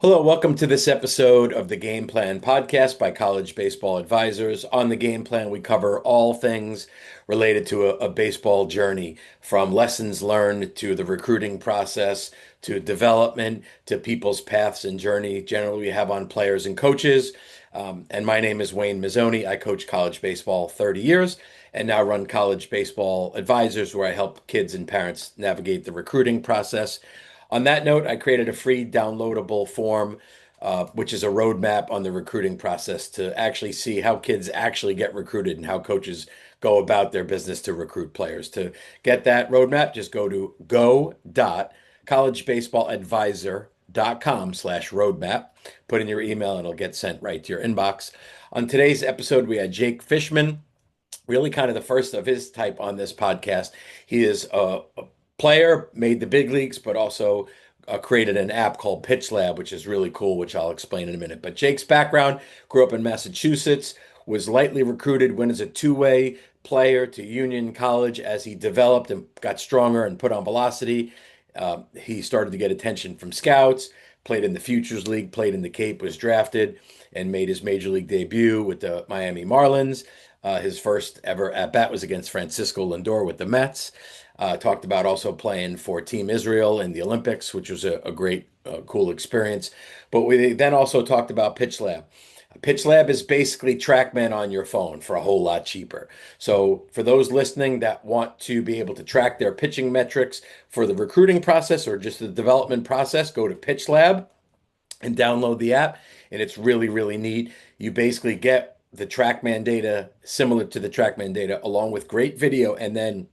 Hello, welcome to this episode of the Game Plan podcast by College Baseball Advisors. On the Game Plan, we cover all things related to a baseball journey, from lessons learned to the recruiting process to development to people's paths and journey. Generally, we have on players and coaches. And my name is Wayne Mazzone. I coach college baseball 30 years and now run College Baseball Advisors, where I help kids and parents navigate the recruiting process. On that note, I created a free downloadable form, which is a roadmap on the recruiting process to actually see how kids actually get recruited and how coaches go about their business to recruit players. To get that roadmap, just go to go.collegebaseballadvisor.com/roadmap. Put in your email and it'll get sent right to your inbox. On today's episode, we had Jake Fishman, really kind of the first of his type on this podcast. He is a player, made the big leagues, but also created an app called PitchLab, which is really cool, which I'll explain in a minute. But Jake's background: grew up in Massachusetts, was lightly recruited, went as a two-way player to Union College. As he developed and got stronger and put on velocity, he started to get attention from scouts, played in the Futures League, played in the Cape, was drafted, and made his major league debut with the Miami Marlins. His first ever at bat was against Francisco Lindor with the Mets. Talked about also playing for Team Israel in the Olympics, which was a great, cool experience. But we then also talked about PitchLab. PitchLab is basically TrackMan on your phone for a whole lot cheaper. So for those listening that want to be able to track their pitching metrics for the recruiting process or just the development process, go to PitchLab and download the app. And it's really, really neat. You basically get the TrackMan data similar to the TrackMan data, along with great video, and then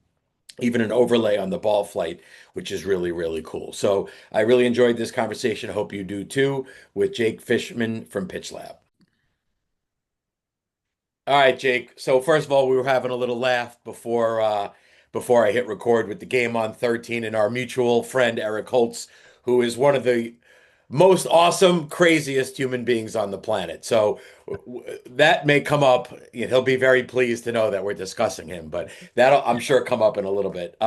even an overlay on the ball flight, which is really, really cool. So I really enjoyed this conversation. I hope you do too, with Jake Fishman from PitchLab. All right, Jake. So first of all, we were having a little laugh before I hit record with the game on 13, and our mutual friend Eric Holtz, who is one of the most awesome, craziest human beings on the planet. So that may come up. He'll be very pleased to know that we're discussing him, but that'll, I'm sure, come up in a little bit.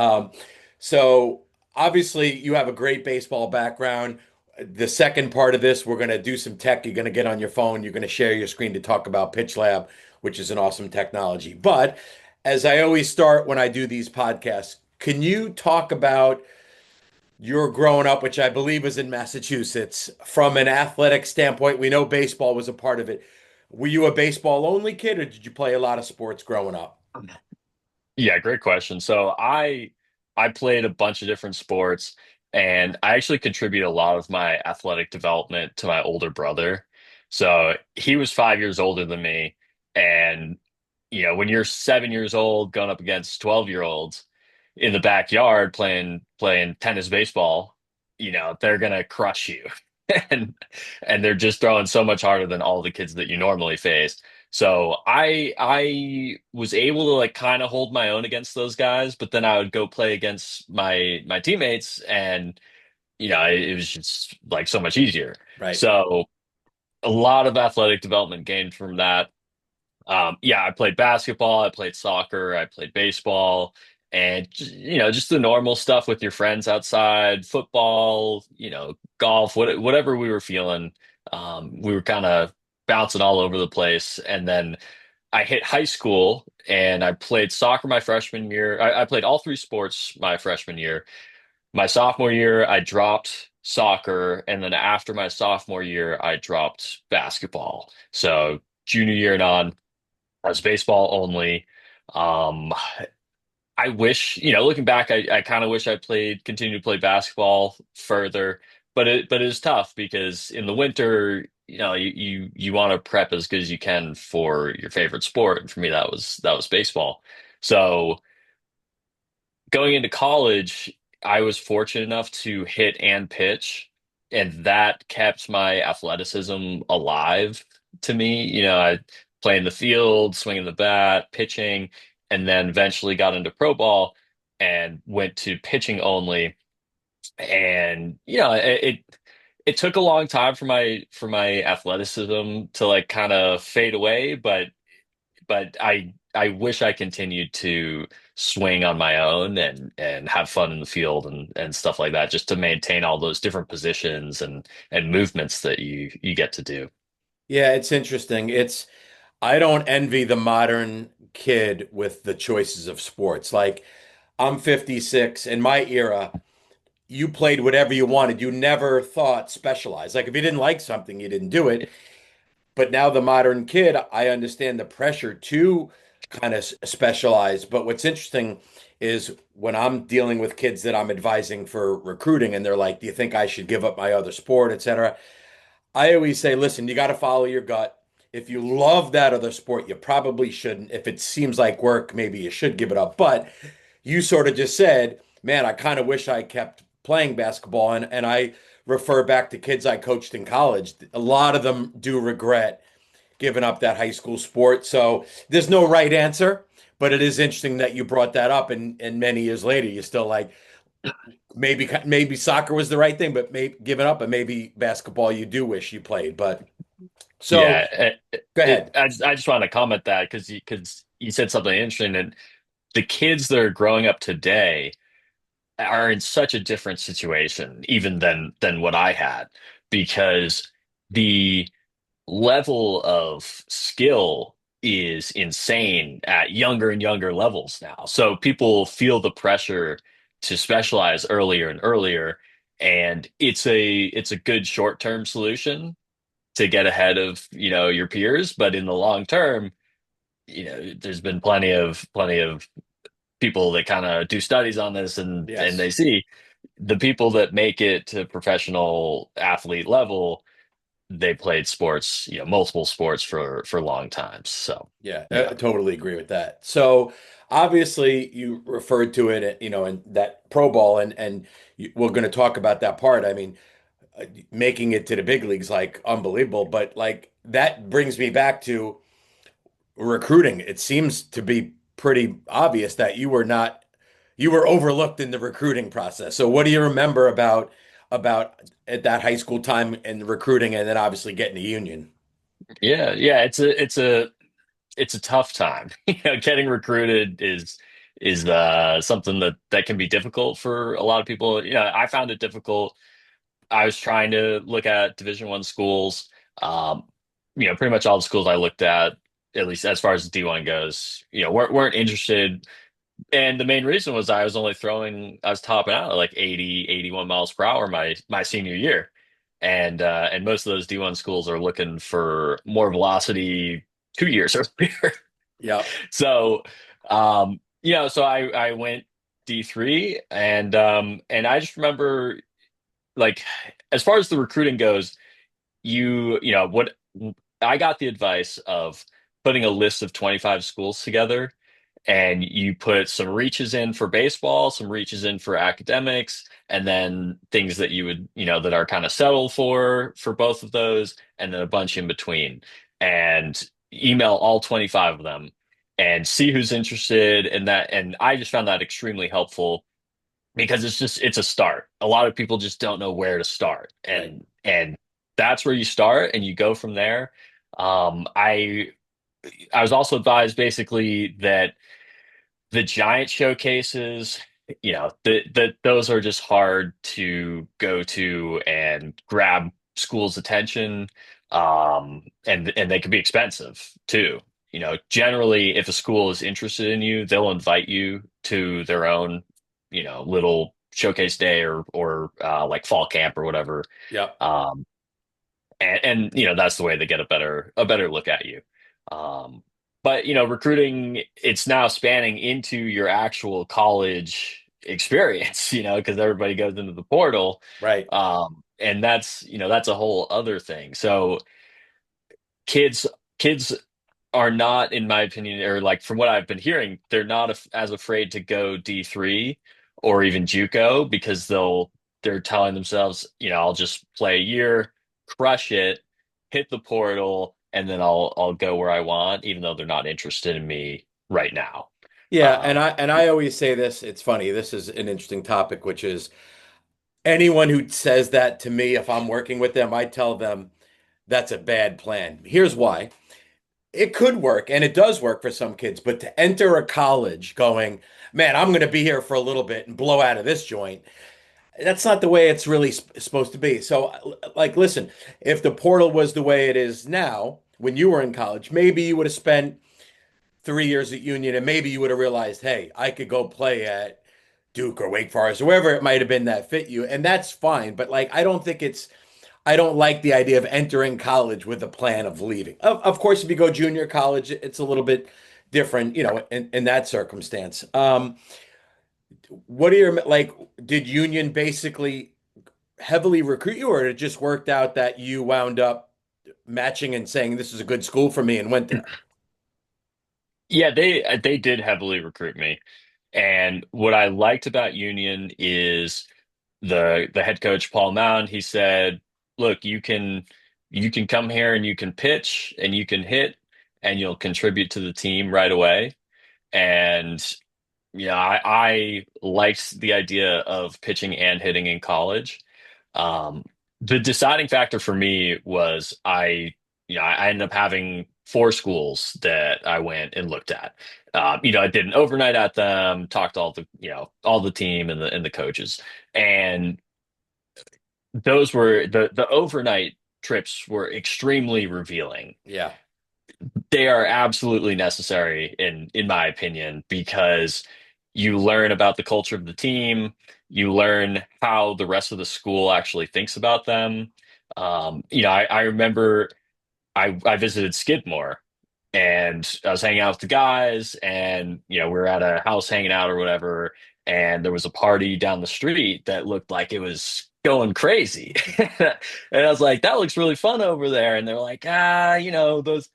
So obviously, you have a great baseball background. The second part of this, we're going to do some tech. You're going to get on your phone. You're going to share your screen to talk about PitchLab, which is an awesome technology. But as I always start when I do these podcasts, can you talk about your growing up, which I believe was in Massachusetts, from an athletic standpoint? We know baseball was a part of it. Were you a baseball only kid, or did you play a lot of sports growing up? Yeah, great question. So I played a bunch of different sports, and I actually contribute a lot of my athletic development to my older brother. So he was 5 years older than me, and when you're 7 years old going up against 12-year-olds in the backyard playing tennis baseball, they're gonna crush you. And and they're just throwing so much harder than all the kids that you normally face. So I was able to like kind of hold my own against those guys, but then I would go play against my teammates, and it was just like so much easier. Right. So a lot of athletic development gained from that. Yeah, I played basketball, I played soccer, I played baseball, and just the normal stuff with your friends outside, football, golf, whatever we were feeling. We were kind of bouncing all over the place. And then I hit high school and I played soccer my freshman year. I played all three sports my freshman year. My sophomore year, I dropped soccer, and then after my sophomore year, I dropped basketball. So junior year and on, I was baseball only. Um, I wish, looking back, I kind of wish I continued to play basketball further, but it is tough because in the winter, you want to prep as good as you can for your favorite sport. And for me, that was baseball. So going into college, I was fortunate enough to hit and pitch, and that kept my athleticism alive to me. I play in the field, swinging the bat, pitching, and then eventually got into pro ball and went to pitching only. And it took a long time for my athleticism to like kind of fade away, but I wish I continued to swing on my own and have fun in the field and stuff like that, just to maintain all those different positions and movements that you get to do. Yeah, it's interesting. I don't envy the modern kid with the choices of sports. Like, I'm 56. In my era, you played whatever you wanted. You never thought specialized. Like, if you didn't like something, you didn't do it. But now the modern kid, I understand the pressure to kind of specialize. But what's interesting is when I'm dealing with kids that I'm advising for recruiting, and they're like, "Do you think I should give up my other sport, etc.?" I always say, listen, you got to follow your gut. If you love that other sport, you probably shouldn't. If it seems like work, maybe you should give it up. But you sort of just said, man, I kind of wish I kept playing basketball. And I refer back to kids I coached in college. A lot of them do regret giving up that high school sport. So there's no right answer, but it is interesting that you brought that up. And many years later, you're still like, maybe soccer was the right thing, but maybe give it up, and maybe basketball you do wish you played. But so Yeah, go ahead. I just want to comment that because you said something interesting, and the kids that are growing up today are in such a different situation even than what I had, because the level of skill is insane at younger and younger levels now. So people feel the pressure to specialize earlier and earlier, and it's a good short-term solution to get ahead of, your peers, but in the long term, there's been plenty of people that kind of do studies on this, and Yes. they see the people that make it to professional athlete level, they played sports, multiple sports for long times. So, Yeah, I yeah. totally agree with that. So obviously you referred to it, in that Pro Bowl, and we're going to talk about that part. I mean, making it to the big leagues, like, unbelievable, but like that brings me back to recruiting. It seems to be pretty obvious that you were overlooked in the recruiting process. So what do you remember about at that high school time and recruiting, and then obviously getting a union? Yeah, it's a tough time. Getting recruited is something that can be difficult for a lot of people. I found it difficult. I was trying to look at Division I schools. Um, pretty much all the schools I looked at least as far as D1 goes, weren't interested. And the main reason was I was topping out at like 80, 81 miles per hour my senior year. And most of those D1 schools are looking for more velocity 2 years earlier. Yeah. So, so I went D3, and I just remember, like, as far as the recruiting goes, what I got the advice of putting a list of 25 schools together, and you put some reaches in for baseball, some reaches in for academics, and then things that you would, that are kind of settled for both of those, and then a bunch in between, and email all 25 of them and see who's interested in that. And I just found that extremely helpful because it's a start. A lot of people just don't know where to start, Right. and that's where you start and you go from there. I was also advised basically that the giant showcases, that those are just hard to go to and grab schools' attention, and they can be expensive too. Generally, if a school is interested in you, they'll invite you to their own, little showcase day or like fall camp or whatever. Yeah. Um, and that's the way they get a better look at you. But recruiting, it's now spanning into your actual college experience, because everybody goes into the portal. Right. And that's a whole other thing. So kids kids are not, in my opinion, or like from what I've been hearing, they're not as afraid to go D3 or even JUCO, because they're telling themselves, I'll just play a year, crush it, hit the portal, and then I'll go where I want, even though they're not interested in me right now. Yeah, and Um, I always say this, it's funny. This is an interesting topic, which is anyone who says that to me, if I'm working with them, I tell them that's a bad plan. Here's why. it could work, and it does work for some kids, but to enter a college going, man, I'm going to be here for a little bit and blow out of this joint, that's not the way it's really supposed to be. So, like, listen, if the portal was the way it is now, when you were in college, maybe you would have spent 3 years at Union, and maybe you would have realized, hey, I could go play at Duke or Wake Forest or wherever it might have been that fit you, and that's fine. But like, I don't like the idea of entering college with a plan of leaving. Of course, if you go junior college, it's a little bit different, in that circumstance. What are your like? Did Union basically heavily recruit you, or it just worked out that you wound up matching and saying this is a good school for me and went there? Yeah, they did heavily recruit me. And what I liked about Union is the head coach Paul Mound, he said, "Look, you can come here and you can pitch and you can hit and you'll contribute to the team right away." And yeah, I liked the idea of pitching and hitting in college. Um, the deciding factor for me was I ended up having four schools that I went and looked at. I did an overnight at them, talked to all the team and the coaches, and those were the overnight trips were extremely revealing. Yeah, They are absolutely necessary in my opinion because you learn about the culture of the team, you learn how the rest of the school actually thinks about them. I remember I visited Skidmore and I was hanging out with the guys and we were at a house hanging out or whatever, and there was a party down the street that looked like it was going crazy. And I was like, that looks really fun over there. And they're like, those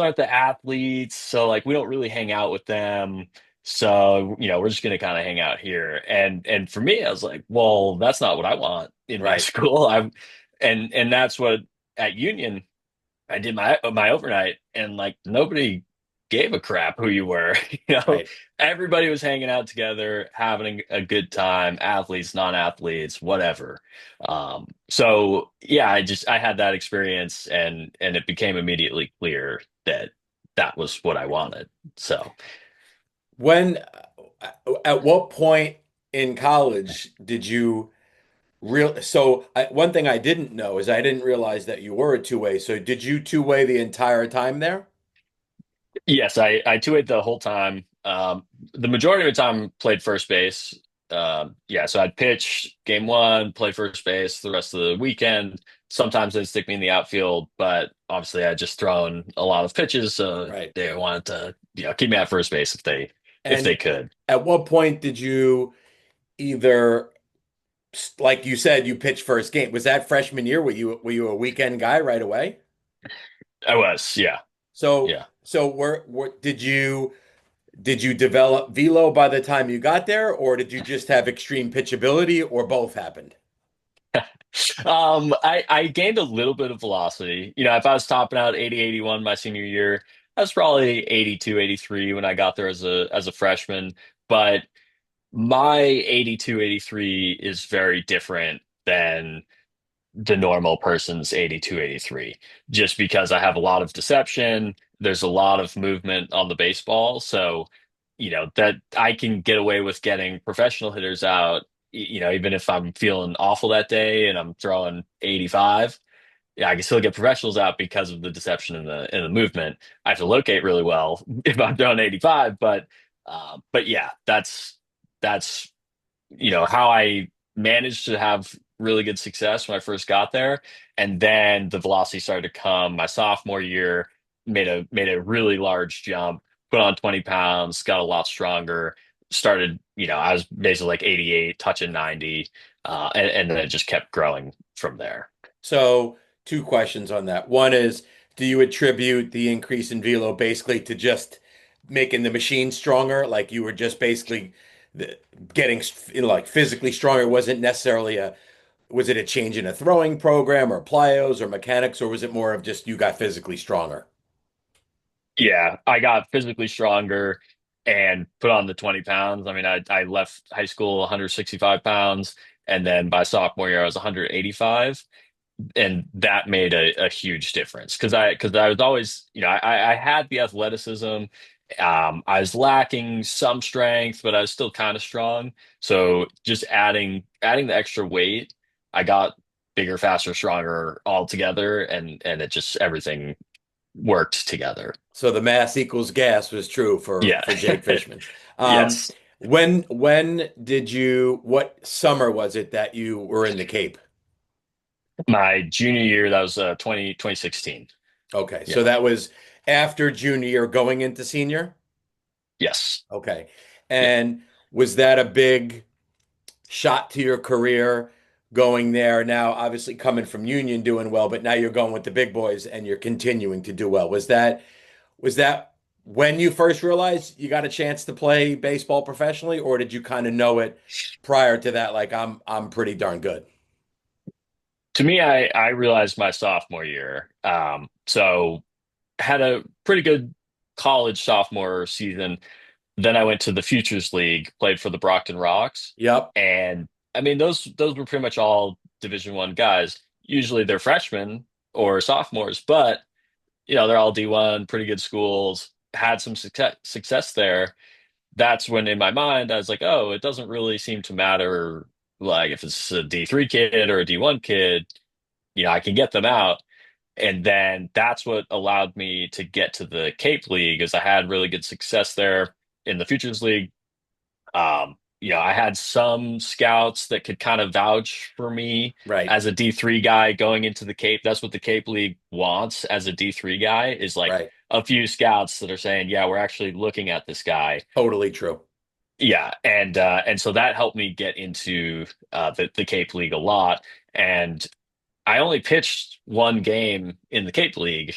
aren't the athletes, so like we don't really hang out with them. So, we're just gonna kind of hang out here. And for me, I was like, well, that's not what I want in my right, school. And that's what at Union I did my overnight, and like nobody gave a crap who you were. You know, right. everybody was hanging out together, having a good time, athletes, non-athletes, whatever. So yeah, I had that experience, and it became immediately clear that that was what I wanted. So When, at what point in college did you real? So one thing I didn't know is I didn't realize that you were a two-way. So did you two-way the entire time there? yes, I two-wayed the whole time. The majority of the time played first base. Yeah, so I'd pitch game one, play first base the rest of the weekend. Sometimes they'd stick me in the outfield, but obviously I just thrown a lot of pitches, so Right. they wanted to, keep me at first base if they And could. at what point did you either, like you said, you pitched first game? Was that freshman year? Were you a weekend guy right away? I was, yeah, So yeah. so where did you develop velo by the time you got there, or did you just have extreme pitchability, or both happened? I gained a little bit of velocity. If I was topping out 80, 81 my senior year, I was probably 82, 83 when I got there as a freshman. But my 82, 83 is very different than the normal person's 82, 83, just because I have a lot of deception. There's a lot of movement on the baseball. So, that I can get away with getting professional hitters out, even if I'm feeling awful that day and I'm throwing 85. Yeah, I can still get professionals out because of the deception and the movement. I have to locate really well if I'm throwing 85, but yeah, that's how I managed to have really good success when I first got there, and then the velocity started to come my sophomore year. Made a really large jump, put on 20 pounds, got a lot stronger. Started, I was basically like 88, touching 90, and then it just kept growing from there. So, two questions on that. One is, do you attribute the increase in velo basically to just making the machine stronger? Like you were just basically the, getting like physically stronger. It wasn't necessarily was it a change in a throwing program or plyos or mechanics, or was it more of just you got physically stronger? Yeah, I got physically stronger and put on the 20 pounds. I mean, I left high school 165 pounds, and then by sophomore year, I was 185. and that made a huge difference because I was always, I had the athleticism. I was lacking some strength, but I was still kind of strong. So just adding the extra weight, I got bigger, faster, stronger all together, and it just everything worked together. So the mass equals gas was true Yeah. for Jake Fishman. Um, Yes. when did you, what summer was it that you were in the Cape? My junior year, that was 2016. Okay, Yeah. so that was after junior year going into senior? Yes. Okay. Yeah. And was that a big shot to your career going there? Now, obviously coming from Union doing well, but now you're going with the big boys and you're continuing to do well. Was that when you first realized you got a chance to play baseball professionally, or did you kind of know it prior to that, like I'm pretty darn good? To me, I realized my sophomore year. So had a pretty good college sophomore season. Then I went to the Futures League, played for the Brockton Rocks, Yep. and I mean those were pretty much all Division I guys. Usually they're freshmen or sophomores, but they're all D1, pretty good schools. Had some success there. That's when in my mind I was like, oh, it doesn't really seem to matter like if it's a D3 kid or a D1 kid, I can get them out. And then that's what allowed me to get to the Cape League, is I had really good success there in the Futures League. I had some scouts that could kind of vouch for me Right. as a D3 guy going into the Cape. That's what the Cape League wants as a D3 guy, is like Right. a few scouts that are saying, yeah, we're actually looking at this guy. Totally true. Yeah, and so that helped me get into the Cape League a lot. And I only pitched one game in the Cape League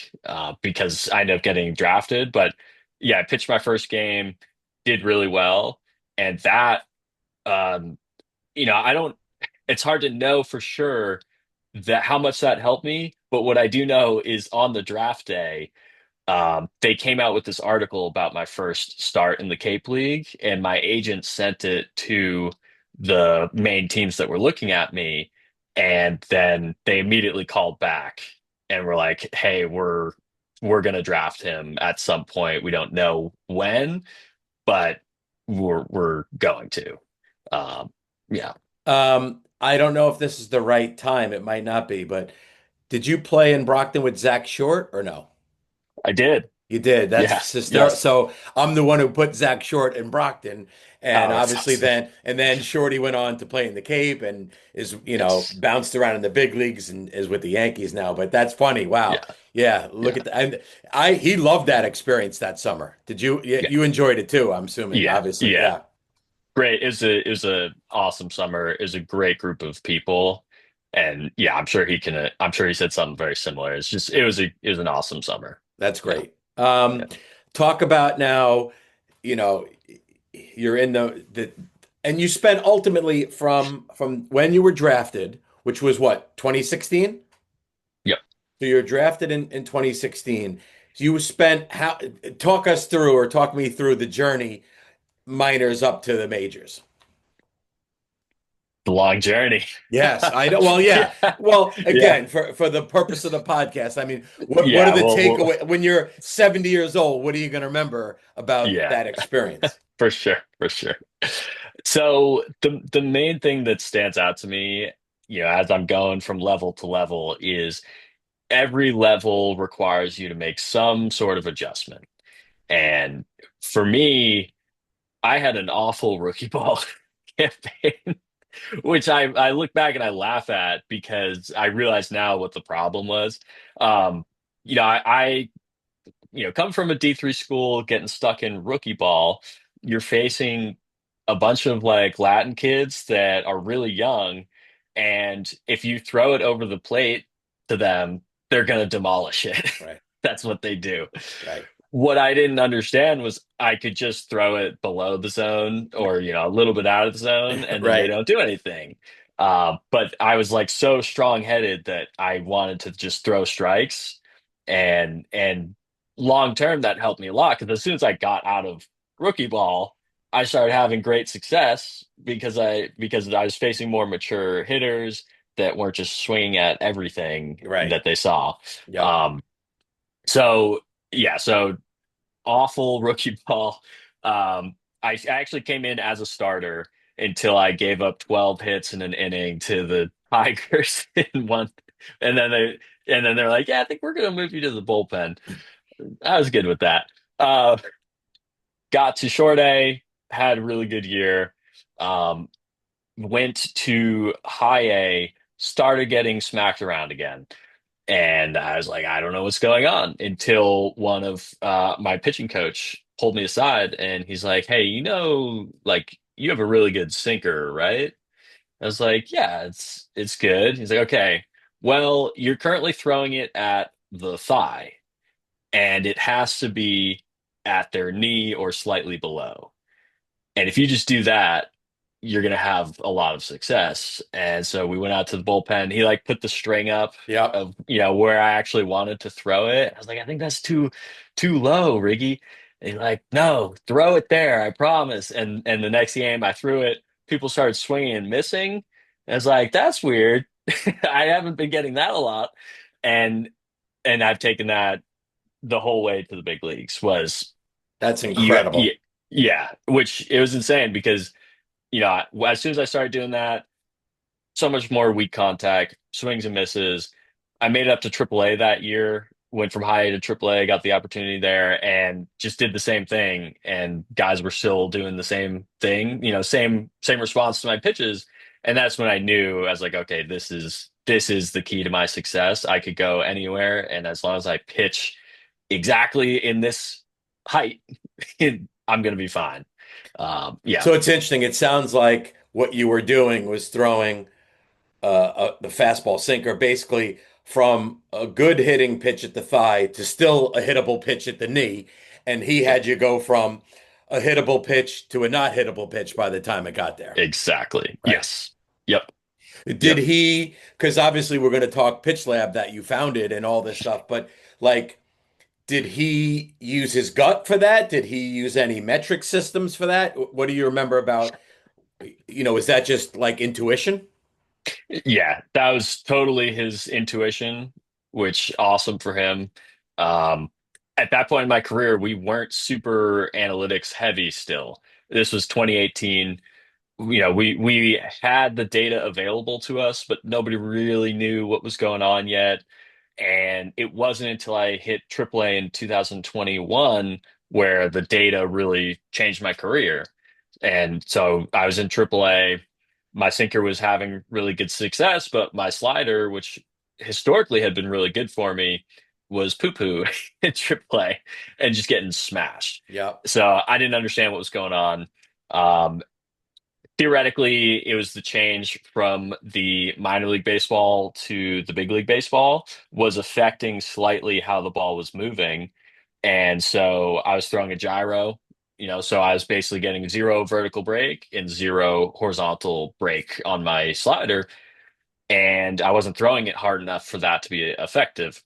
because I ended up getting drafted. But yeah, I pitched my first game, did really well, and that um, I don't. It's hard to know for sure that how much that helped me. But what I do know is on the draft day, they came out with this article about my first start in the Cape League, and my agent sent it to the main teams that were looking at me, and then they immediately called back and were like, "Hey, we're gonna draft him at some point. We don't know when, but we're going to." Um, yeah, I don't know if this is the right time. It might not be, but did you play in Brockton with Zach Short or no? I did. You did. Yeah, That's sister. yes. So I'm the one who put Zach Short in Brockton, and Oh, that's obviously awesome. then Shorty went on to play in the Cape and is Yes. bounced around in the big leagues and is with the Yankees now. But that's funny. Wow. Yeah. Yeah. Look Yeah. at that. And he loved that experience that summer. Did you? Yeah, Yeah. you enjoyed it too. I'm assuming. Yeah. Obviously. Yeah. Yeah. Great. It was a awesome summer. It was a great group of people. And yeah, I'm sure he said something very similar. It was an awesome summer. That's Yeah. great. Yeah. Talk about now, you know, you're in the and you spent ultimately from when you were drafted, which was what, 2016? Yep. So you're drafted in 2016. You spent how talk us through or talk me through the journey minors up to the majors. The long journey. Yes, I know. Well, yeah. Yeah. Well, Yeah. again, for the purpose of the podcast, I mean, what are Yeah. the Well, takeaway when you're 70 years old? What are you going to remember about yeah, that experience? for sure. For sure. So the main thing that stands out to me, as I'm going from level to level, is every level requires you to make some sort of adjustment. And for me, I had an awful rookie ball campaign, which I look back and I laugh at because I realize now what the problem was. Um, I come from a D3 school, getting stuck in rookie ball. You're facing a bunch of like Latin kids that are really young, and if you throw it over the plate to them, they're gonna demolish it. Right, That's what they do. right, What I didn't understand was I could just throw it below the zone or, a little bit out of the zone and then they right. don't do anything. But I was like so strong-headed that I wanted to just throw strikes, and long term that helped me a lot because as soon as I got out of rookie ball, I started having great success because I was facing more mature hitters. that weren't just swinging at everything Right. that they saw. Yep. Um, so yeah, so awful rookie ball. I actually came in as a starter until I gave up 12 hits in an inning to the Tigers in one, and then they're like, yeah, I think we're gonna move you to the bullpen. I was good with that. Uh, got to short A, had a really good year. Um, went to high A, started getting smacked around again. And I was like, I don't know what's going on until one of my pitching coach pulled me aside and he's like, hey, like you have a really good sinker, right? I was like, yeah, it's good. He's like, okay, well, you're currently throwing it at the thigh and it has to be at their knee or slightly below. And if you just do that, you're going to have a lot of success. And so we went out to the bullpen. He like put the string up Yep. of, where I actually wanted to throw it. I was like, I think that's too low, Riggy. And he's like, no, throw it there. I promise. And the next game I threw it, people started swinging and missing. And I was like, that's weird. I haven't been getting that a lot. And I've taken that the whole way to the big leagues was That's you, incredible. yeah, which it was insane because as soon as I started doing that, so much more weak contact, swings and misses. I made it up to AAA that year, went from high A to AAA, got the opportunity there, and just did the same thing. And guys were still doing the same thing, same response to my pitches. And that's when I knew I was like, okay, this is the key to my success. I could go anywhere, and as long as I pitch exactly in this height, I'm gonna be fine. Yeah, So it's interesting. It sounds like what you were doing was throwing the fastball sinker basically from a good hitting pitch at the thigh to still a hittable pitch at the knee. And he yeah, had you go from a hittable pitch to a not hittable pitch by the time it got there. exactly. Right. Yes. Yep. Did Yep. he, because obviously we're going to talk PitchLab that you founded and all this stuff, but like, did he use his gut for that? Did he use any metric systems for that? What do you remember about, is that just like intuition? Yeah, that was totally his intuition, which awesome for him. Um, at that point in my career, we weren't super analytics heavy still. This was 2018. We had the data available to us, but nobody really knew what was going on yet. And it wasn't until I hit AAA in 2021 where the data really changed my career. And so I was in AAA. My sinker was having really good success, but my slider, which historically had been really good for me, was poo-poo in AAA and just getting smashed. Yep. So I didn't understand what was going on. Um, Theoretically, it was the change from the minor league baseball to the big league baseball was affecting slightly how the ball was moving. And so I was throwing a gyro, so I was basically getting zero vertical break and zero horizontal break on my slider. And I wasn't throwing it hard enough for that to be effective.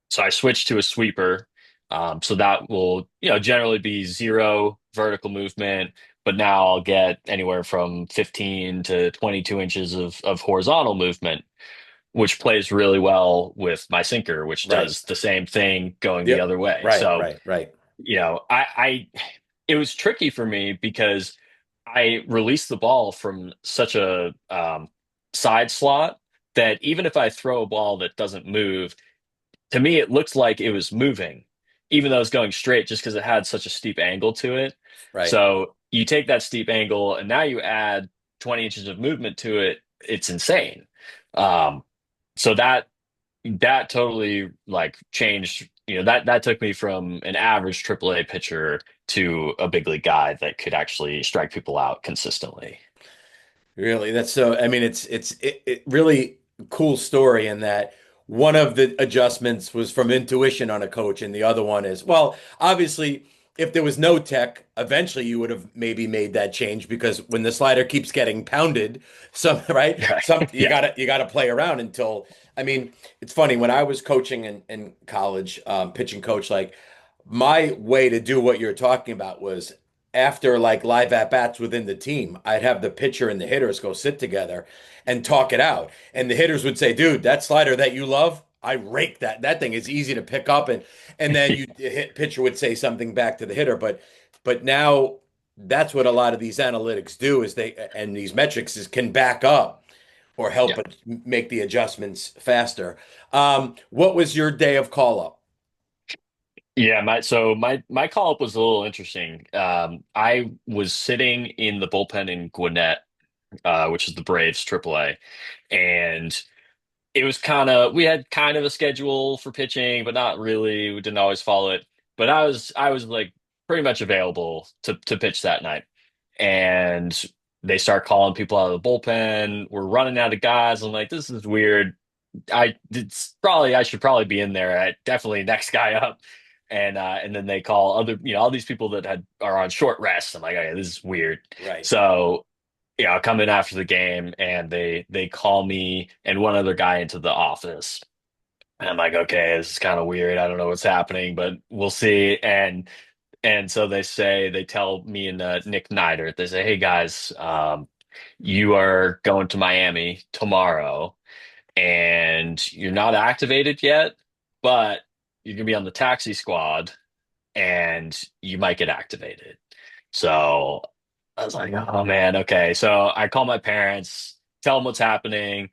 So I switched to a sweeper. So that will, generally be zero vertical movement, but now I'll get anywhere from 15 to 22 inches of horizontal movement, which plays really well with my sinker, which Right. does the same thing going the Yep. other way. Right. So, Right. Right. it was tricky for me because I released the ball from such a side slot that even if I throw a ball that doesn't move, to me, it looked like it was moving, even though it's going straight, just because it had such a steep angle to it. Right. So you take that steep angle, and now you add 20 inches of movement to it. It's insane. Um, so that totally like changed. That took me from an average AAA pitcher to a big league guy that could actually strike people out consistently. Really, that's so. I mean, it really cool story in that one of the adjustments was from intuition on a coach, and the other one is, well, obviously, if there was no tech, eventually you would have maybe made that change because when the slider keeps getting pounded, some right, Right. some Yeah. you gotta play around until. I mean, it's funny when I was coaching in college, pitching coach, like my way to do what you're talking about was after like live at bats within the team, I'd have the pitcher and the hitters go sit together and talk it out. And the hitters would say, "Dude, that slider that you love, I rake that. That thing is easy to pick up." And then the pitcher would say something back to the hitter. But now that's what a lot of these analytics do is they and these metrics is can back up or help Yeah. it make the adjustments faster. What was your day of call up? Yeah, my call up was a little interesting. I was sitting in the bullpen in Gwinnett, which is the Braves AAA, and it was we had kind of a schedule for pitching, but not really. We didn't always follow it. But I was like pretty much available to pitch that night. And they start calling people out of the bullpen. We're running out of guys. I'm like, this is weird. I should probably be in there. Definitely next guy up. And then they call all these people that are on short rest. I'm like, okay, this is weird. Right. So I come in after the game and they call me and one other guy into the office. And I'm like, okay, this is kind of weird. I don't know what's happening, but we'll see. And so they tell me and Nick Neidert, they say, hey guys, you are going to Miami tomorrow and you're not activated yet, but you're gonna be on the taxi squad and you might get activated. So I was like, oh man, okay. So I call my parents, tell them what's happening.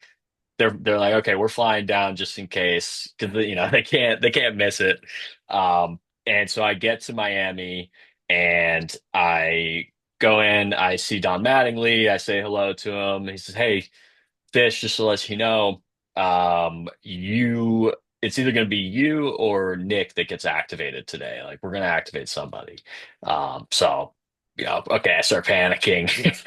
They're like, okay, we're flying down just in case because they can't miss it. And so I get to Miami and I go in, I see Don Mattingly, I say hello to him. He says, hey, Fish, just to let you know, you it's either going to be you or Nick that gets activated today. Like we're going to activate somebody. So okay, I start panicking.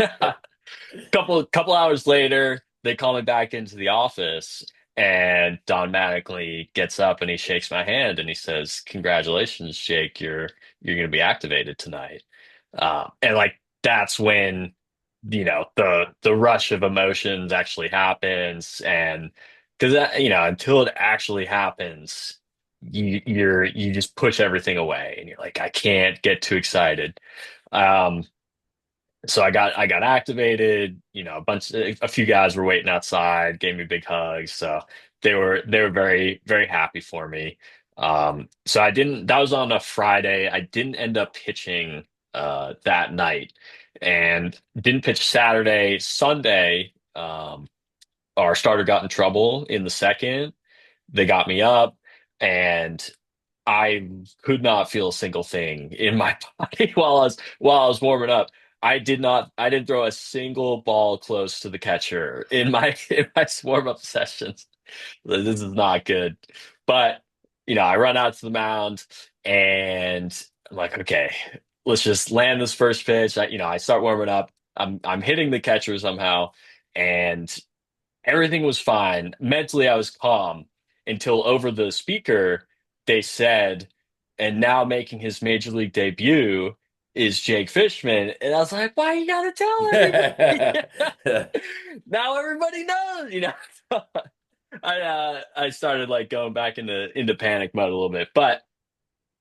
Couple hours later, they call me back into the office, and Don Mattingly gets up and he shakes my hand and he says, "Congratulations, Jake, you're going to be activated tonight." And like that's when the rush of emotions actually happens, and because until it actually happens, you just push everything away, and you're like, I can't get too excited. Um, so I got activated. A few guys were waiting outside, gave me big hugs. So they were very very happy for me. So I didn't. That was on a Friday. I didn't end up pitching that night, and didn't pitch Saturday. Sunday, our starter got in trouble in the second. They got me up, and I could not feel a single thing in my body while I was warming up. I didn't throw a single ball close to the catcher in my in my warm up sessions. This is not good. But I run out to the mound and I'm like, okay, let's just land this first pitch. I start warming up. I'm hitting the catcher somehow, and everything was fine. Mentally, I was calm until over the speaker, they said, and now making his major league debut is Jake Fishman. And I was like, why you gotta tell everybody? Now everybody knows. I started like going back into panic mode a little bit. But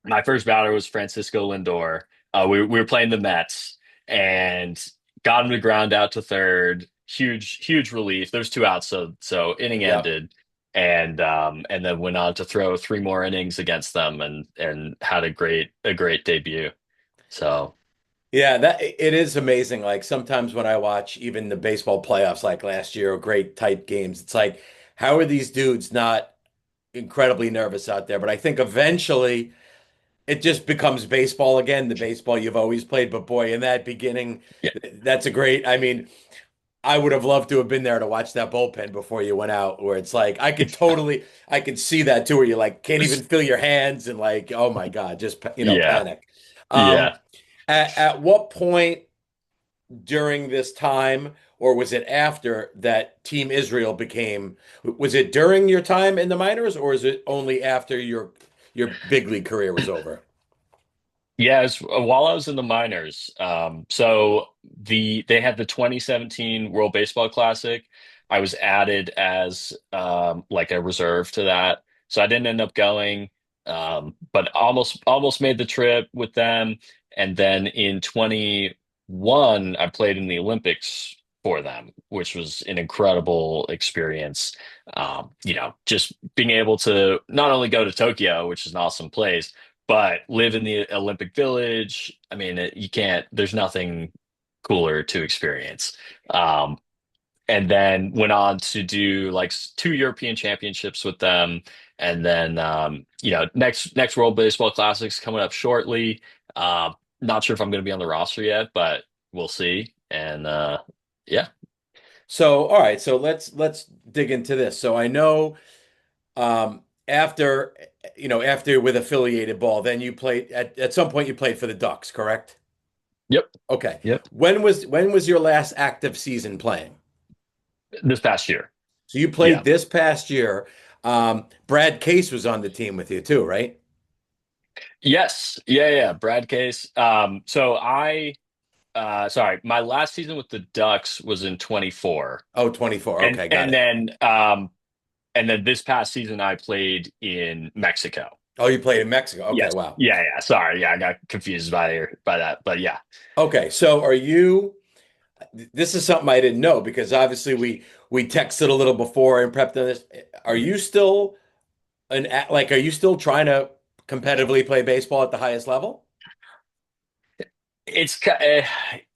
my first batter was Francisco Lindor. We were playing the Mets and got him to ground out to third. Huge relief. There's two outs, so inning Yeah. ended, and then went on to throw three more innings against them and had a great debut. So Yeah, that it is amazing. Like sometimes when I watch even the baseball playoffs, like last year, or great tight games, it's like, how are these dudes not incredibly nervous out there? But I think eventually it just becomes baseball again, the baseball you've always played. But boy, in that beginning, yeah, that's a great, I mean, I would have loved to have been there to watch that bullpen before you went out, where it's like I could see that too, where you like can't even feel your hands and like, oh my God, just yeah, panic. Um, yeah. at what point during this time, or was it after that Team Israel became, was it during your time in the minors, or is it only after your big league career was over? Yeah, while I was in the minors. So they had the 2017 World Baseball Classic. I was added as like a reserve to that, so I didn't end up going, but almost made the trip with them. And then in 21, I played in the Olympics for them, which was an incredible experience. Just being able to not only go to Tokyo, which is an awesome place, but live in the Olympic Village. I mean, you can't, there's nothing cooler to experience. Um, and then went on to do like two European championships with them. And then, next World Baseball Classics coming up shortly. Not sure if I'm going to be on the roster yet, but we'll see. And yeah. So, all right, so let's dig into this. So I know after after with affiliated ball, then you played at some point you played for the Ducks, correct? Yep. Okay. Yep. When was your last active season playing? This past year. So you Yeah. played this past year. Brad Case was on the team with you too, right? Yes. Yeah. Yeah. Brad Case. Sorry, my last season with the Ducks was in 24. Oh, 24. And Okay, got and it. then um and then this past season I played in Mexico. Oh, you played in Mexico. Okay, Yes. wow. Yeah, yeah. Sorry. Yeah, I got confused by that. But yeah. Okay, so this is something I didn't know because obviously we texted a little before and prepped on this. Are you still are you still trying to competitively play baseball at the highest level?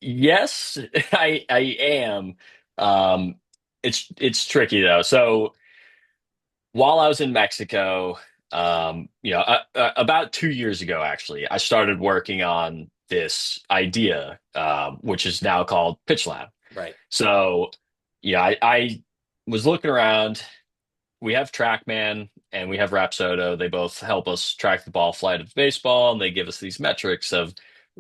Yes, I am. Um it's tricky though. So while I was in Mexico, about 2 years ago, actually, I started working on this idea, which is now called PitchLab. Right, So, I was looking around. We have TrackMan and we have Rapsodo. They both help us track the ball flight of baseball, and they give us these metrics of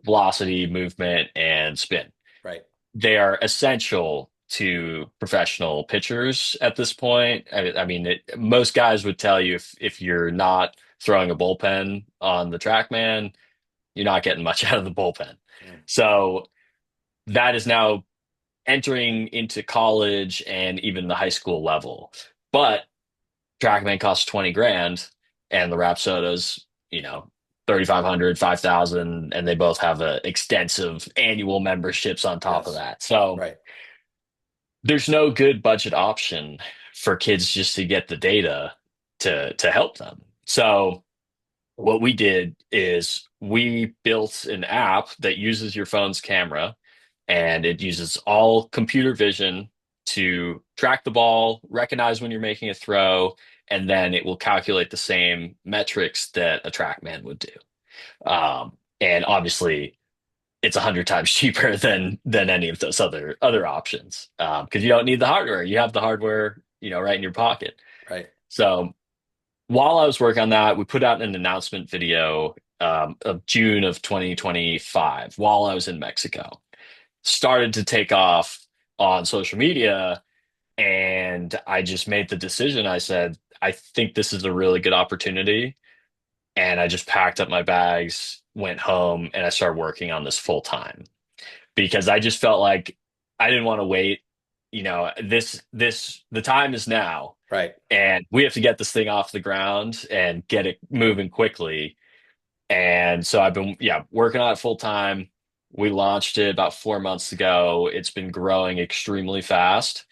velocity, movement, and spin. right. They are essential to professional pitchers at this point. I mean, most guys would tell you if you're not throwing a bullpen on the TrackMan, you're not getting much out of the bullpen. Mm. So that is now entering into college and even the high school level. But TrackMan costs 20 grand and the Rapsodas, 3,500, 5,000, and they both have extensive annual memberships on top of Yes, that. So right. there's no good budget option for kids just to get the data to help them. So what we did is we built an app that uses your phone's camera, and it uses all computer vision to track the ball, recognize when you're making a throw, and then it will calculate the same metrics that a TrackMan would do. And obviously, it's 100 times cheaper than any of those other options, because you don't need the hardware. You have the hardware, right in your pocket. Right. So while I was working on that, we put out an announcement video of June of 2025 while I was in Mexico. Started to take off on social media, and I just made the decision. I said, I think this is a really good opportunity. And I just packed up my bags, went home, and I started working on this full time because I just felt like I didn't want to wait. The time is now, Right. and we have to get this thing off the ground and get it moving quickly. And so I've been, yeah, working on it full time. We launched it about 4 months ago. It's been growing extremely fast.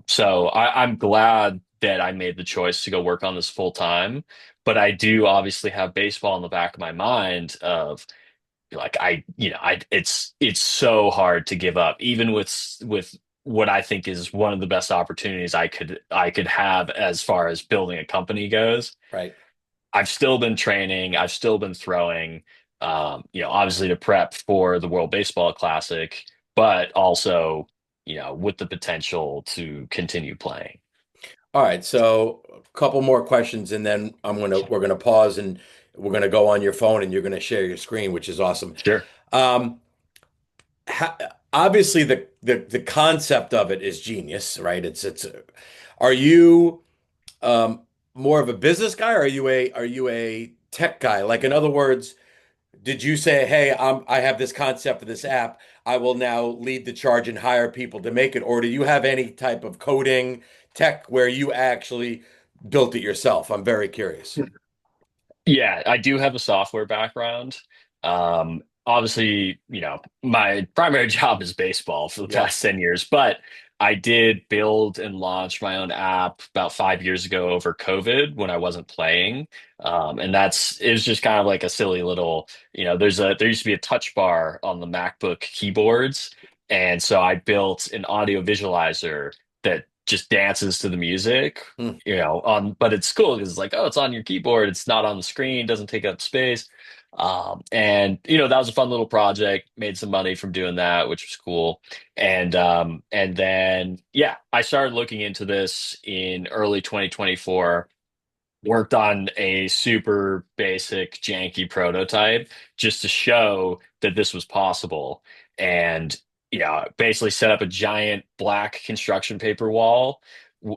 So I'm glad that I made the choice to go work on this full time. But I do obviously have baseball in the back of my mind of like it's so hard to give up, even with what I think is one of the best opportunities I could have as far as building a company goes. Right. I've still been training. I've still been throwing, obviously to prep for the World Baseball Classic, but also, with the potential to continue playing. All right, so a couple more questions and then we're gonna pause and we're gonna go on your phone and you're gonna share your screen, which is awesome. Sure. Um, ha Obviously the concept of it is genius, right? Are you um more of a business guy or are you a tech guy? Like in other words, did you say, "Hey, I have this concept for this app. I will now lead the charge and hire people to make it," or do you have any type of coding tech where you actually built it yourself? I'm very curious. Yeah, I do have a software background. obviously, my primary job is baseball for the Yep. past 10 years, but I did build and launch my own app about 5 years ago over COVID when I wasn't playing. And it was just kind of like a silly little, there used to be a touch bar on the MacBook keyboards. And so I built an audio visualizer that just dances to the music, Hmm. but it's cool because it's like, oh, it's on your keyboard. It's not on the screen, doesn't take up space. And that was a fun little project, made some money from doing that, which was cool. And then yeah, I started looking into this in early 2024, worked on a super basic janky prototype just to show that this was possible. And basically set up a giant black construction paper wall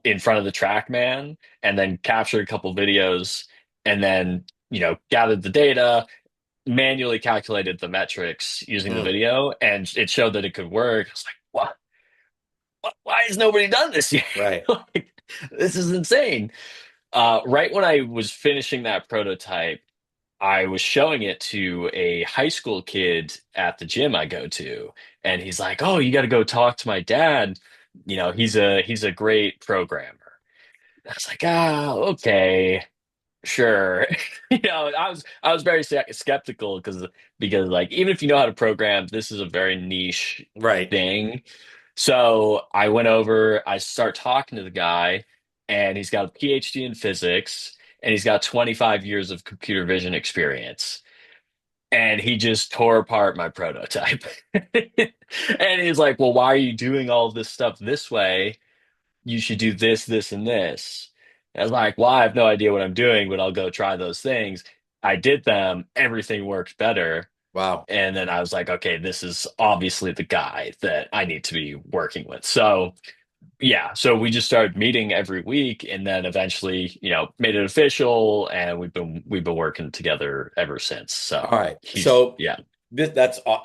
in front of the TrackMan, and then captured a couple videos, and then gathered the data, manually calculated the metrics using the Hmm. video, and it showed that it could work. I was like, what? Why has nobody done this yet? Right. Like, this is insane. Right when I was finishing that prototype, I was showing it to a high school kid at the gym I go to, and he's like, "Oh, you got to go talk to my dad. He's a great programmer." I was like, "Ah, okay." Sure. I was very skeptical because like even if you know how to program, this is a very niche Right. thing. So I went over, I start talking to the guy, and he's got a PhD in physics, and he's got 25 years of computer vision experience. And he just tore apart my prototype. And he's like, "Well, why are you doing all of this stuff this way? You should do this, this, and this." And I was like, "Well, I have no idea what I'm doing, but I'll go try those things." I did them, everything worked better. Wow. And then I was like, okay, this is obviously the guy that I need to be working with. So yeah, so we just started meeting every week, and then eventually, made it official, and we've been working together ever since. All So right. he's So yeah.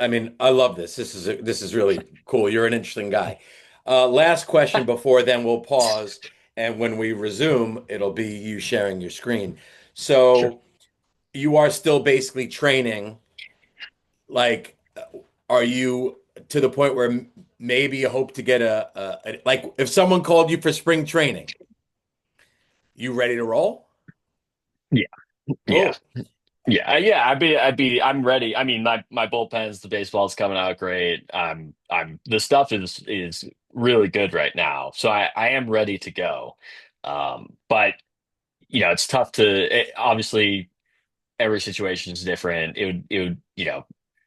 I mean, I love this. This is really cool. You're an interesting guy. Last question before then we'll pause, and when we resume, it'll be you sharing your screen. Sure. So you are still basically training, like, are you to the point where maybe you hope to get like if someone called you for spring training, you ready to roll? Yeah. Yeah. Whoa. Yeah, I'm ready. I mean, my bullpens, the baseball's coming out great. The stuff is really good right now. So I am ready to go. But it's tough obviously every situation is different. It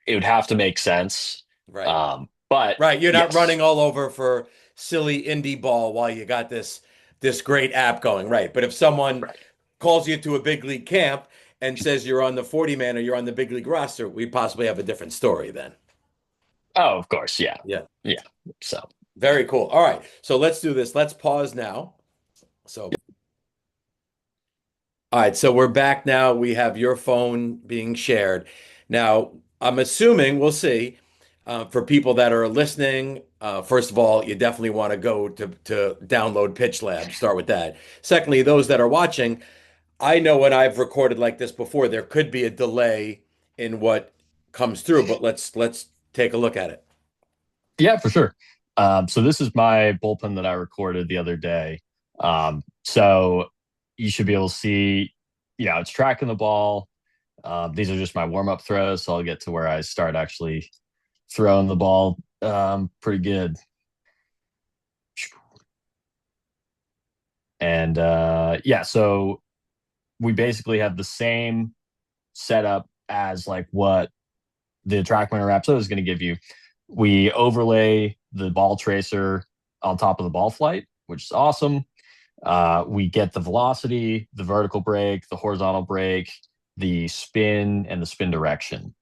would have to make sense. Right. But Right. You're not yes. running all over for silly indie ball while you got this great app going. Right. But if someone Right. calls you to a big league camp and says you're on the 40 man or you're on the big league roster, we possibly have a different story then. Oh, of course, yeah. Yeah. Yeah. So Very cool. All right. So let's do this. Let's pause now. So, all right. So we're back now. We have your phone being shared. Now, I'm assuming we'll see. For people that are listening, first of all, you definitely want to go to download PitchLab. Start with that. Secondly, those that are watching, I know when I've recorded like this before, there could be a delay in what comes through, but let's take a look at it. yeah, for sure. So this is my bullpen that I recorded the other day. So you should be able to see, it's tracking the ball. These are just my warm-up throws, so I'll get to where I start actually throwing the ball pretty good. And yeah, so we basically have the same setup as like what the TrackMan Rhapsody is going to give you. We overlay the ball tracer on top of the ball flight, which is awesome. We get the velocity, the vertical brake, the horizontal brake, the spin, and the spin direction.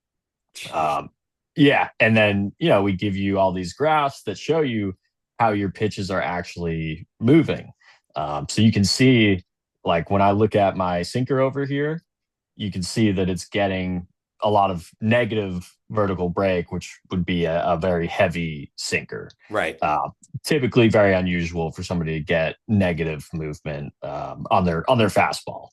Um, yeah, and then we give you all these graphs that show you how your pitches are actually moving. So you can see, like when I look at my sinker over here, you can see that it's getting a lot of negative vertical brake, which would be a very heavy sinker. Right. Uh, Typically very unusual for somebody to get negative movement on their fastball.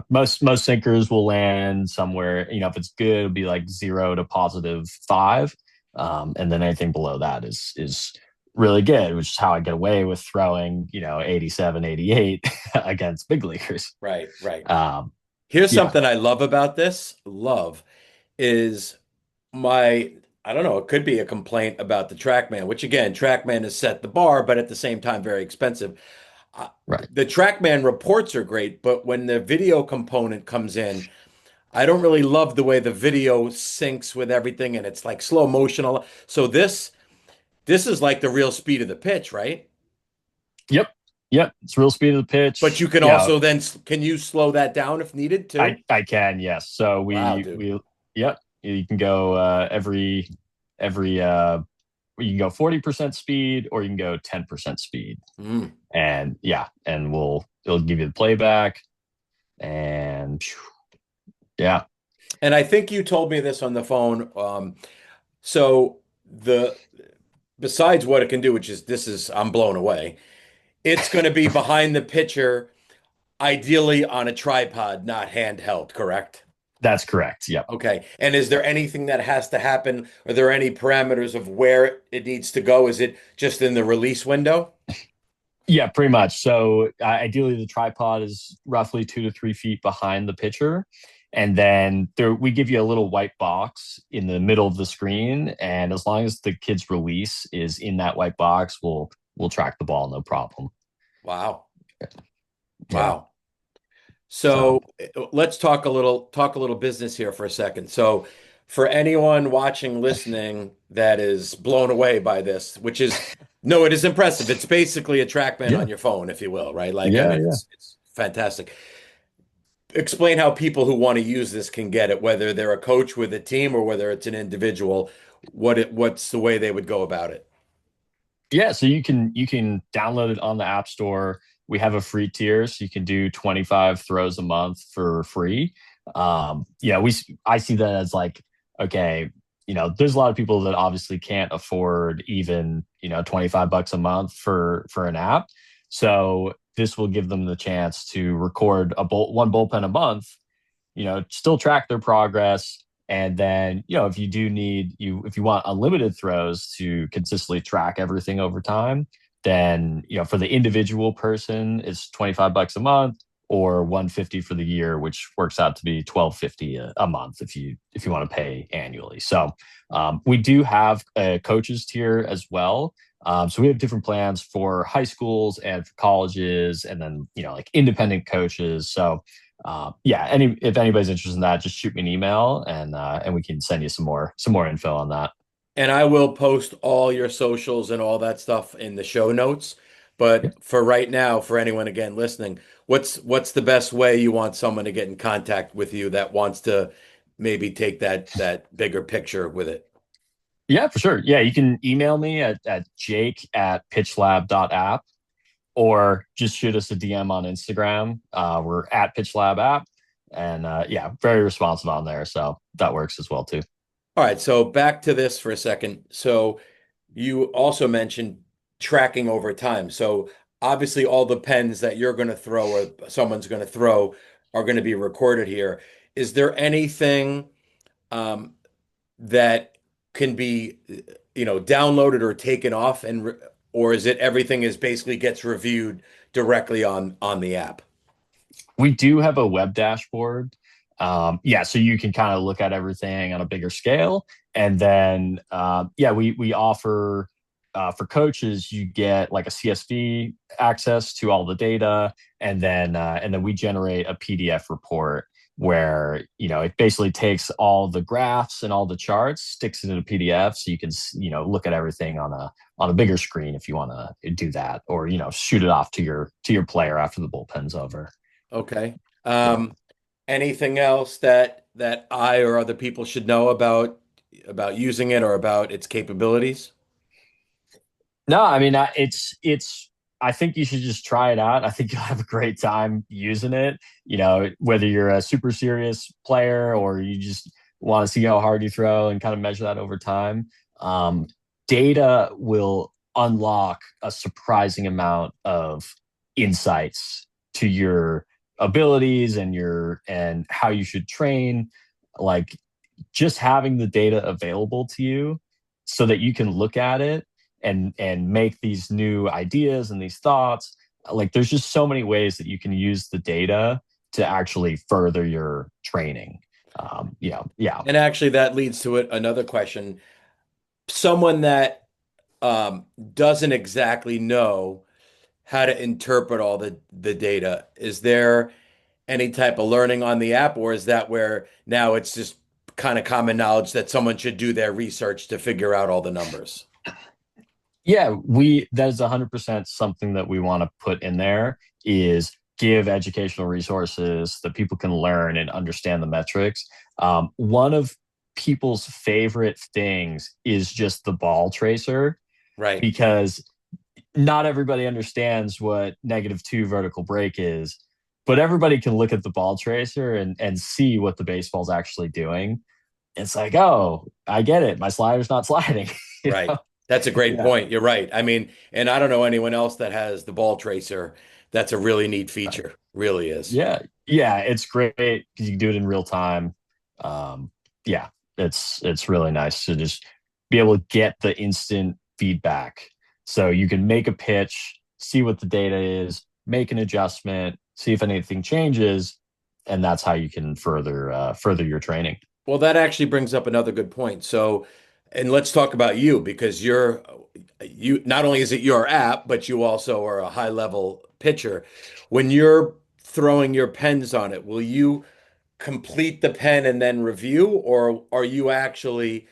most sinkers will land somewhere, if it's good, it'll be like 0 to +5. And then anything below that is really good, which is how I get away with throwing, 87, 88 against big leaguers. Right, right. Um, Here's yeah, something I love about this. Love is my, I don't know, it could be a complaint about the TrackMan, which again, TrackMan has set the bar, but at the same time, very expensive. Uh, right. the TrackMan reports are great, but when the video component comes in, I don't really love the way the video syncs with everything and it's like slow motion. So this is like the real speed of the pitch, right? Yep. Yep. It's real speed of the But pitch. you can Yeah, also then can you slow that down if needed too? I can, yes. So Wow, dude. yep. You can go every you can go 40% speed, or you can go 10% speed. Mm. And yeah, and it'll give you the playback. And yeah. And I think you told me this on the phone. So the besides what it can do, which is I'm blown away. It's going to be behind the pitcher, ideally on a tripod, not handheld, correct? That's correct. Yep. Okay. And is there anything that has to happen? Are there any parameters of where it needs to go? Is it just in the release window? Yeah, pretty much. So ideally, the tripod is roughly 2 to 3 feet behind the pitcher. And then we give you a little white box in the middle of the screen. And as long as the kid's release is in that white box, we'll track the ball, no problem. Wow. Yeah. Wow. So So let's talk a little business here for a second. So for anyone watching, listening that is blown away by this, which is no, it is impressive. It's basically a TrackMan on yeah, your phone, if you will, right? Like, I yeah, mean, yeah. it's fantastic. Explain how people who want to use this can get it, whether they're a coach with a team or whether it's an individual. What's the way they would go about it? Yeah, so you can download it on the App Store. We have a free tier, so you can do 25 throws a month for free. Yeah, I see that as like, okay, there's a lot of people that obviously can't afford even, $25 a month for an app. So this will give them the chance to record one bullpen a month, still track their progress. And then, if you do if you want unlimited throws to consistently track everything over time, then, for the individual person, it's $25 a month, or 150 for the year, which works out to be 1250 a month if you want to pay annually. So we do have a coaches tier as well. So we have different plans for high schools and for colleges, and then, like independent coaches. So yeah, if anybody's interested in that, just shoot me an email, and we can send you some more info on that. And I will post all your socials and all that stuff in the show notes. Yeah. But for right now, for anyone again listening, what's the best way you want someone to get in contact with you that wants to maybe take that bigger picture with it? Yeah, for sure. Yeah, you can email me at jake@pitchlab.app, or just shoot us a DM on Instagram. We're at PitchLab app, and yeah, very responsive on there. So that works as well too. All right, so back to this for a second. So you also mentioned tracking over time. So obviously all the pens that you're going to throw or someone's going to throw are going to be recorded here. Is there anything um, that can be, downloaded or taken off or is it everything is basically gets reviewed directly on the app? We do have a web dashboard. Yeah, so you can kind of look at everything on a bigger scale. And then, yeah, we offer for coaches, you get like a CSV access to all the data, and then we generate a PDF report where it basically takes all the graphs and all the charts, sticks it in a PDF, so you can look at everything on a bigger screen if you want to do that, or shoot it off to your player after the bullpen's over. Okay. Yeah. Anything else that I or other people should know about using it or about its capabilities? No, I mean, it's. I think you should just try it out. I think you'll have a great time using it. Whether you're a super serious player or you just want to see how hard you throw and kind of measure that over time. Um, Data will unlock a surprising amount of insights to your abilities and how you should train. Like, just having the data available to you so that you can look at it and make these new ideas and these thoughts. Like, there's just so many ways that you can use the data to actually further your training. Yeah. And actually, that leads to another question. Someone that doesn't exactly know how to interpret all the data, is there any type of learning on the app, or is that where now it's just kind of common knowledge that someone should do their research to figure out all the numbers? Yeah, we that is 100% something that we want to put in there, is give educational resources that people can learn and understand the metrics. One of people's favorite things is just the ball tracer, Right. because not everybody understands what -2 vertical break is, but everybody can look at the ball tracer and see what the baseball's actually doing. It's like, oh, I get it. My slider's not sliding. you Right. know? That's a great Yeah. point. You're right. I mean, and I don't know anyone else that has the ball tracer. That's a really neat feature. Really is. Yeah. Yeah. It's great because you can do it in real time. Um, yeah. It's really nice to just be able to get the instant feedback. So you can make a pitch, see what the data is, make an adjustment, see if anything changes, and that's how you can further your training. Well, that actually brings up another good point. So, and let's talk about you, because you not only is it your app, but you also are a high level pitcher. When you're throwing your pens on it, will you complete the pen and then review, or are you actually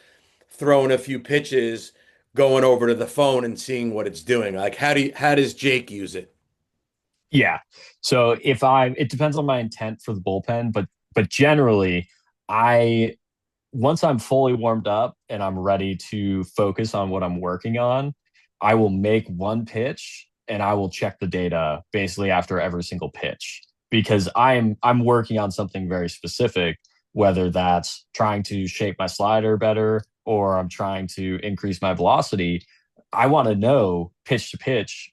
throwing a few pitches, going over to the phone and seeing what it's doing? Like, how does Jake use it? Yeah. So it depends on my intent for the bullpen, but generally, I once I'm fully warmed up and I'm ready to focus on what I'm working on, I will make one pitch and I will check the data basically after every single pitch, because I'm working on something very specific, whether that's trying to shape my slider better or I'm trying to increase my velocity. I want to know pitch to pitch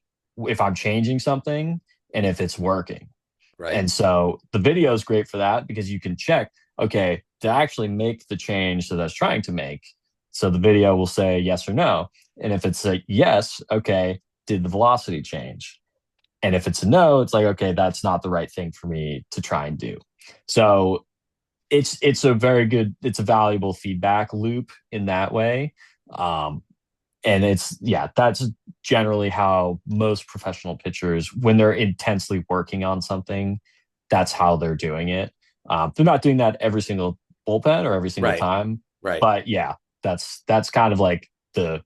if I'm changing something and if it's working. Right. And so the video is great for that because you can check, okay, to actually make the change that I was trying to make. So the video will say yes or no. And if it's a yes, okay, did the velocity change? And if it's a no, it's like, okay, that's not the right thing for me to try and do. So it's a valuable feedback loop in that way. Um, and that's generally how most professional pitchers, when they're intensely working on something, that's how they're doing it. They're not doing that every single bullpen or every single Right. time, Right. but yeah, that's kind of like the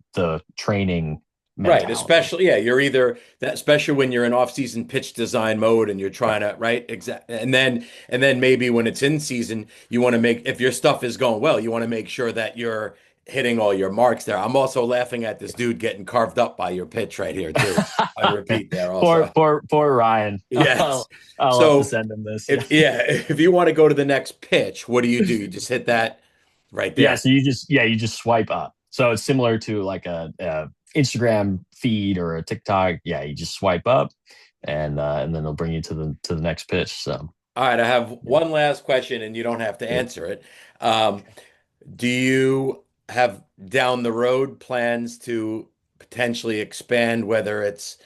training Right, mentality. especially, yeah, you're either that, especially when you're in off-season pitch design mode and you're trying Right. to, right, exact, and then maybe when it's in season, you want to make, if your stuff is going well, you want to make sure that you're hitting all your marks there. I'm also laughing at this dude getting carved up by your pitch right here too. I repeat there poor also. poor Ryan. Yes. I'll have to So send him this. Yeah. if you want to go to the next pitch, what do? You just hit that right Yeah, there. so you just swipe up. So it's similar to like a Instagram feed or a TikTok. Yeah, you just swipe up, and then they'll bring you to the next pitch. So All right, I have yeah, one last question, and you don't have to yeah, answer it. Um, Do you have down the road plans to potentially expand, whether it's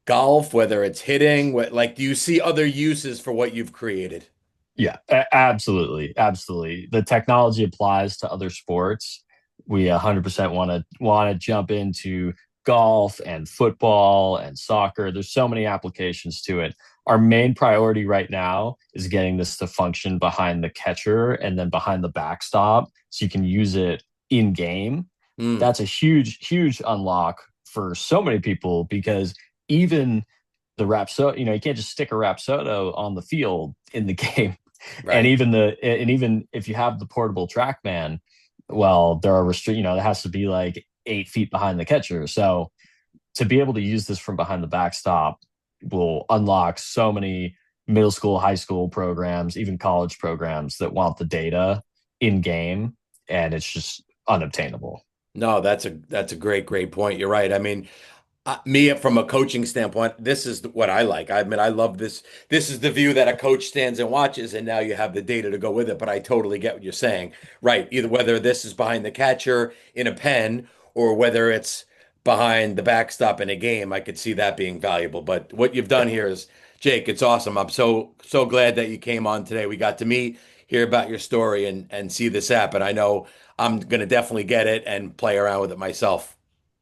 golf, whether it's hitting, like, do you see other uses for what you've created? yeah, absolutely, absolutely. The technology applies to other sports. We 100% want to jump into golf and football and soccer. There's so many applications to it. Our main priority right now is getting this to function behind the catcher and then behind the backstop so you can use it in game. Hmm. That's a huge unlock for so many people because even the Rapsodo, you can't just stick a Rapsodo on the field in the game. And Right. even if you have the portable TrackMan, well, there are it has to be like 8 feet behind the catcher. So to be able to use this from behind the backstop will unlock so many middle school, high school programs, even college programs that want the data in game, and it's just unobtainable. No, that's a great point. You're right. I mean, Me from a coaching standpoint, this is what I like. I admit I love this. This is the view that a coach stands and watches, and now you have the data to go with it. But I totally get what you're saying. Right. Either whether this is behind the catcher in a pen or whether it's behind the backstop in a game, I could see that being valuable. But what you've done here is, Jake, it's awesome. I'm so glad that you came on today. We got to meet, hear about your story, and see this app. And I know I'm gonna definitely get it and play around with it myself.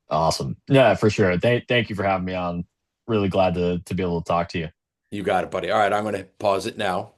Awesome. Yeah, for sure. Thank you for having me on. Really glad to be able to talk to you. You got it, buddy. All right, I'm going to pause it now.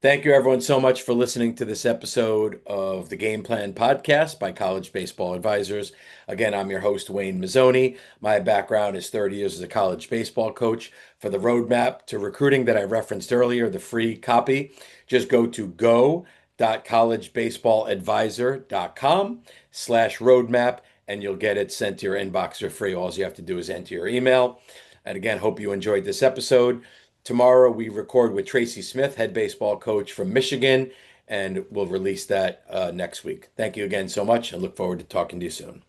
Thank you, everyone, so much for listening to this episode of the Game Plan Podcast by College Baseball Advisors. Again, I'm your host, Wayne Mazzone. My background is 30 years as a college baseball coach. For the roadmap to recruiting that I referenced earlier, the free copy, just go to go.collegebaseballadvisor.com/roadmap and you'll get it sent to your inbox for free. All you have to do is enter your email. And again, hope you enjoyed this episode. Tomorrow we record with Tracy Smith, head baseball coach from Michigan, and we'll release that next week. Thank you again so much and look forward to talking to you soon.